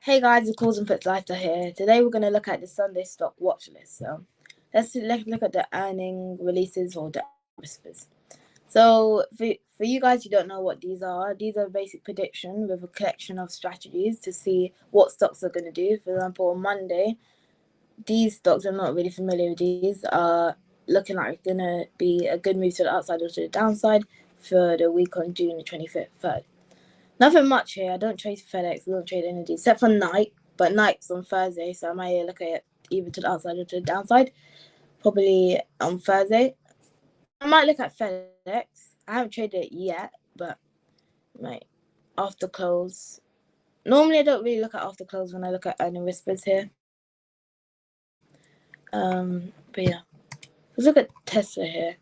Hey guys, it's Calls and Puts Lighter here. Today we're going to look at the Sunday stock watch list. So let's look at the earning releases or the whispers. So for you guys who don't know what these are basic prediction with a collection of strategies to see what stocks are going to do. For example, on Monday, these stocks, I'm not really familiar with these, are looking like going to be a good move to the upside or to the downside for the week on June the 23rd. Nothing much here. I don't trade FedEx. I don't trade any of these, except for Nike. But Nike's on Thursday, so I might look at it either to the upside or to the downside. Probably on Thursday. I might look at FedEx. I haven't traded it yet, but like after close. Normally, I don't really look at after close when I look at earning whispers here. But yeah, let's look at Tesla here.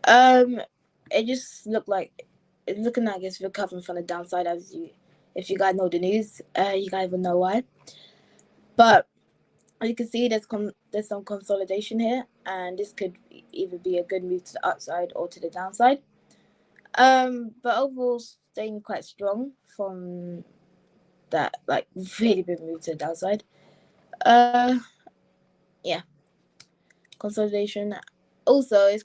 It just looked like it's looking like it's recovering from the downside. If you guys know the news, you guys will know why. But as you can see, there's some consolidation here, and this could either be a good move to the upside or to the downside. But overall, staying quite strong from that like really big move to the downside. Yeah, consolidation. Also, it's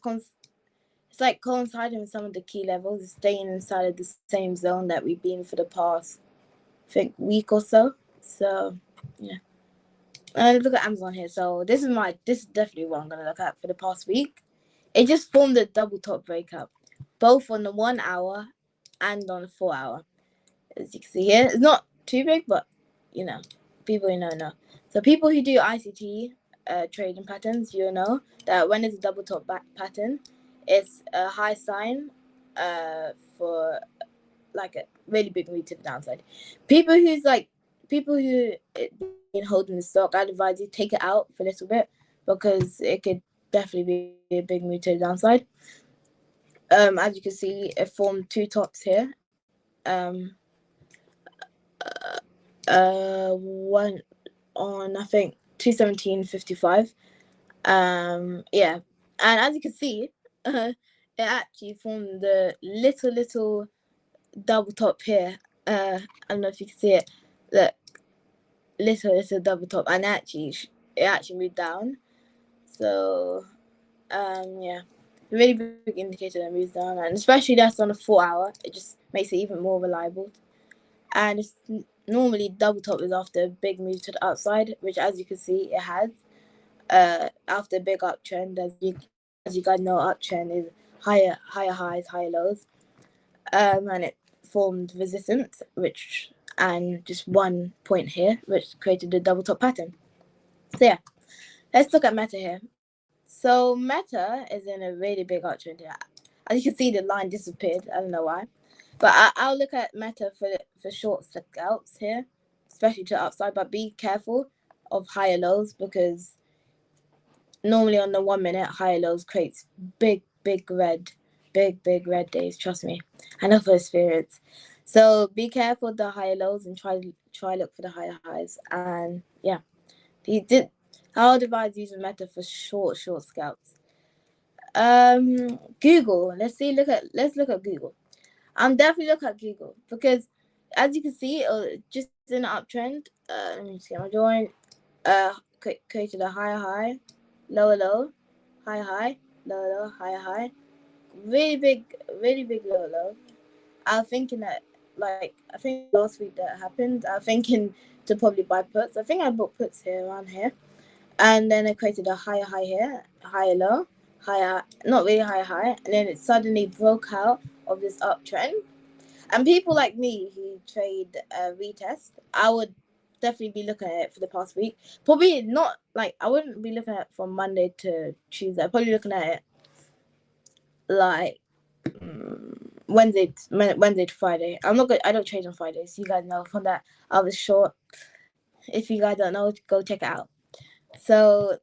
like coinciding with some of the key levels. It's staying inside of the same zone that we've been for the past, I think, week or so. So yeah. Look at Amazon here. So this is definitely what I'm gonna look at for the past week. It just formed a double top breakup, both on the 1 hour and on the 4 hour. As you can see here, it's not too big, but people who know. So people who do ICT trading patterns, you know that when it's a double top back pattern, it's a high sign for like a really big move to the downside. People who been holding the stock, I'd advise you take it out for a little bit because it could definitely be a big move to the downside. As you can see, it formed two tops here. One on I think 217.55. Yeah, and as you can see, it actually formed the little double top here. I don't know if you can see it. Look, little double top, and it actually moved down. So, yeah, really big indicator that moves down, and especially that's on a 4 hour, it just makes it even more reliable. And it's normally double top is after a big move to the upside, which as you can see it has. After a big uptrend, as you guys know, uptrend is higher highs, higher lows. And it formed resistance, and just 1 point here, which created a double top pattern. So yeah, let's look at Meta here. So Meta is in a really big uptrend here. As you can see, the line disappeared. I don't know why, but I'll look at Meta for short scalps here, especially to the upside. But be careful of higher lows because normally on the 1 minute, higher lows creates big red days. Trust me, I know for experience. So be careful of the higher lows and try look for the higher highs. And yeah, I'll advise using Meta for short scalps. Google. Let's look at Google. I'm definitely looking at Google because as you can see, just in an uptrend. Let me just get my drawing. Created a higher high, lower low, higher high, lower low, higher high. Really big lower low. I was thinking that I think last week that happened. I was thinking to probably buy puts. I think I bought puts here around here. And then it created a higher high here, higher low, higher, not really higher high, and then it suddenly broke out of this uptrend. And people like me who trade retest, I would definitely be looking at it for the past week. Probably not I wouldn't be looking at it from Monday to Tuesday. I'd probably looking at it like Wednesday to Friday. I don't trade on Fridays. You guys know from that I was short. If you guys don't know, go check it out. So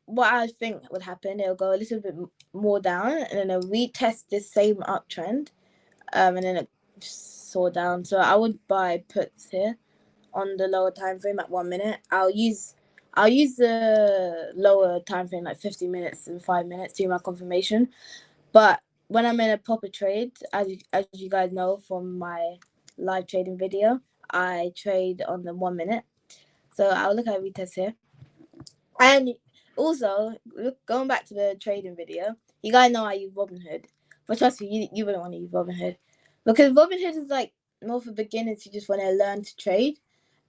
what I think would happen, it'll go a little bit more down and then it'll retest this same uptrend, and then it saw down. So I would buy puts here on the lower time frame at 1 minute. I'll use the lower time frame like 50 minutes and 5 minutes to my confirmation. But when I'm in a proper trade, as you guys know from my live trading video, I trade on the 1 minute. So I'll look at retest here. And also, going back to the trading video, you guys know I use Robinhood. But trust me, you wouldn't want to use Robinhood. Because Robinhood is like more for beginners who just want to learn to trade.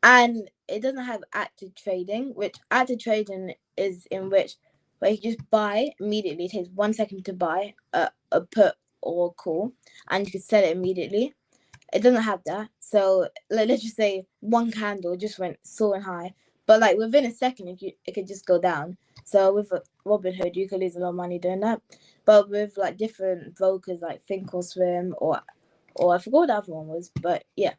And it doesn't have active trading, which active trading is in which where you just buy immediately. It takes 1 second to buy a put or a call, and you can sell it immediately. It doesn't have that. So like, let's just say one candle just went soaring high, but like within a second, it could just go down. So with Robinhood, you could lose a lot of money doing that. But with like different brokers like Thinkorswim or I forgot what the other one was, but yeah,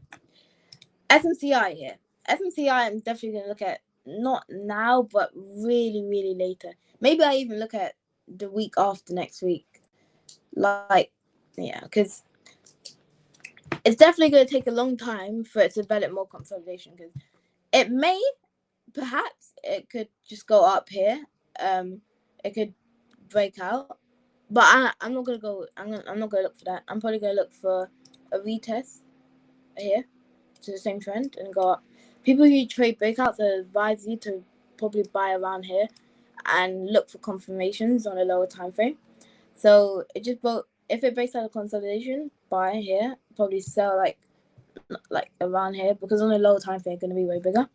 SMCI here. SMCI, I'm definitely gonna look at not now, but really, really later. Maybe I even look at the week after next week. Like, yeah, because it's definitely going to take a long time for it to develop more consolidation, because it may, perhaps it could just go up here. It could break out, but I'm not gonna go. I'm not gonna look for that. I'm probably gonna look for a retest here to the same trend and go up. People who trade breakouts, I advise you to probably buy around here and look for confirmations on a lower time frame. So it just if it breaks out of consolidation, buy here. Probably sell like around here, because on a lower time frame, going to be way bigger.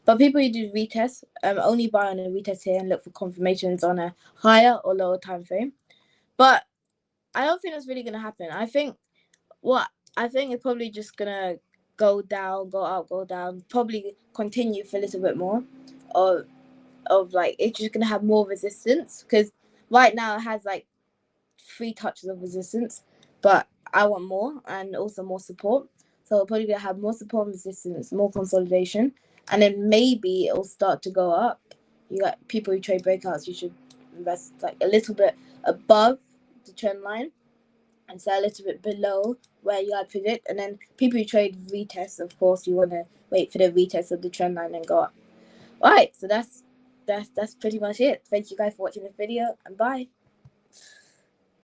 But people who do retests, only buy on a retest here and look for confirmations on a higher or lower time frame. But I don't think that's really going to happen. I think it's probably just going to go down, go up, go down, probably continue for a little bit more, of like it's just going to have more resistance, because right now it has like 3 touches of resistance, but I want more and also more support. So we're probably gonna have more support and resistance, more consolidation, and then maybe it'll start to go up. You got people who trade breakouts, you should invest like a little bit above the trend line and sell a little bit below where you had predict. And then people who trade retests, of course, you want to wait for the retest of the trend line and go up. All right, so that's pretty much it. Thank you guys for watching this video, and bye.